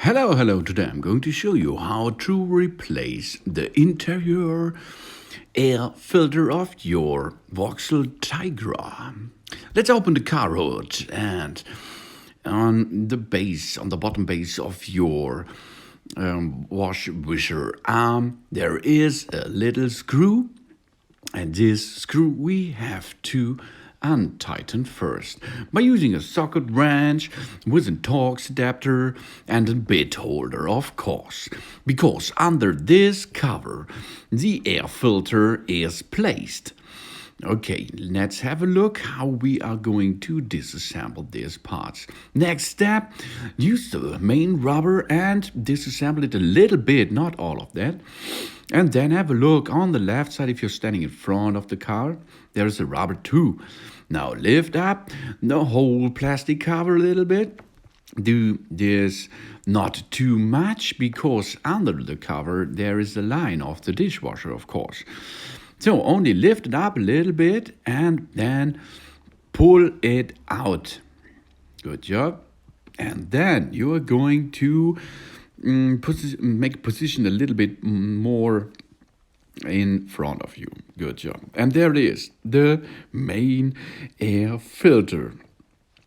Hello, today I'm going to show you how to replace the interior air filter of your Vauxhall Tigra. Let's open the car hood and on the bottom base of your wash wisher arm, there is a little screw, and this screw we have to untighten first by using a socket wrench with a Torx adapter and a bit holder, of course, because under this cover the air filter is placed. Okay, let's have a look how we are going to disassemble these parts. Next step, use the main rubber and disassemble it a little bit, not all of that. And then have a look on the left side. If you're standing in front of the car, there's a rubber too. Now lift up the whole plastic cover a little bit. Do this not too much, because under the cover there is a line of the dishwasher, of course. So only lift it up a little bit and then pull it out. Good job. And then you are going to make position a little bit more in front of you. Good job. And there it is, the main air filter.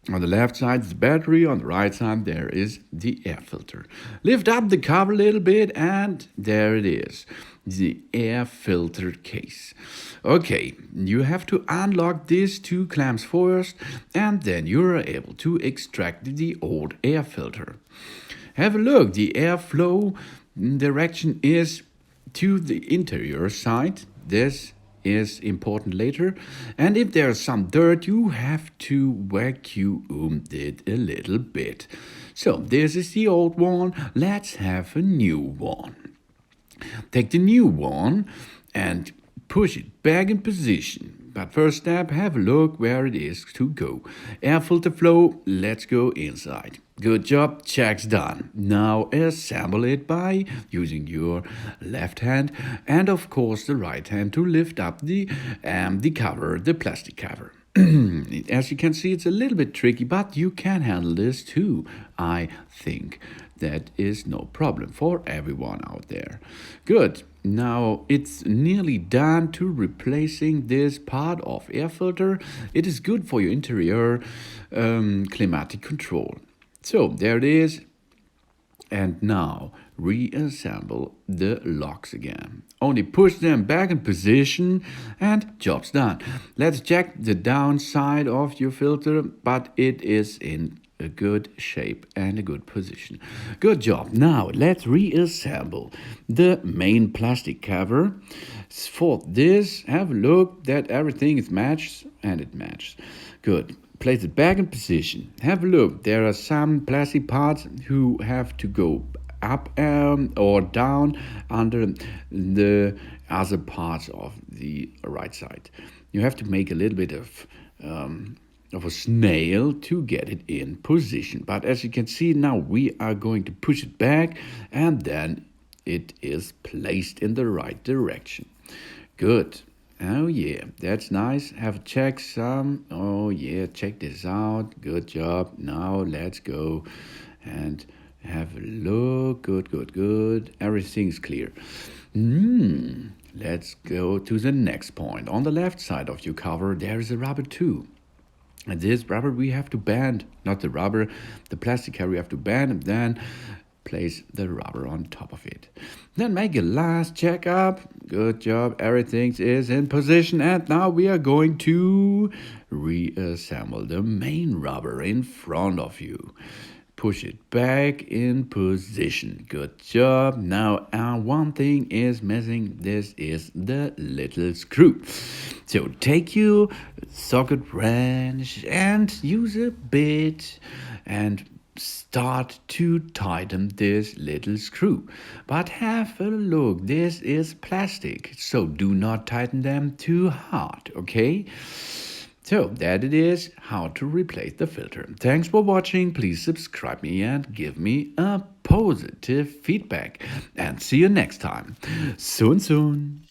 On the left side is the battery, on the right side there is the air filter. Lift up the cover a little bit and there it is, the air filter case. Okay, you have to unlock these two clamps first and then you're able to extract the old air filter. Have a look, the airflow direction is to the interior side. This is important later, and if there's some dirt you have to vacuum it a little bit. So this is the old one, let's have a new one. Take the new one and push it back in position. But first step, have a look where it is to go. Air filter flow, let's go inside. Good job, check's done. Now assemble it by using your left hand and of course the right hand to lift up the cover, the plastic cover. As you can see, it's a little bit tricky, but you can handle this too. I think that is no problem for everyone out there. Good. Now it's nearly done to replacing this part of air filter. It is good for your interior climatic control. So there it is. And now reassemble the locks again. Only push them back in position and job's done. Let's check the downside of your filter, but it is in a good shape and a good position. Good job. Now let's reassemble the main plastic cover. For this, have a look that everything is matched, and it matches. Good. Place it back in position. Have a look. There are some plastic parts who have to go up or down under the other parts of the right side. You have to make a little bit of a snail to get it in position. But as you can see now, we are going to push it back and then it is placed in the right direction. Good. Oh yeah, that's nice. Have a check some. Oh yeah, check this out. Good job. Now let's go and have a look. Good. Everything's clear. Let's go to the next point. On the left side of your cover, there is a rubber too. And this rubber we have to bend, not the rubber, the plastic cover we have to bend and then place the rubber on top of it. Then make a last checkup. Good job, everything is in position, and now we are going to reassemble the main rubber in front of you. Push it back in position. Good job. Now one thing is missing. This is the little screw. So take your socket wrench and use a bit and start to tighten this little screw. But have a look, this is plastic, so do not tighten them too hard, okay? So that it is how to replace the filter. Thanks for watching. Please subscribe me and give me a positive feedback. And see you next time. Soon.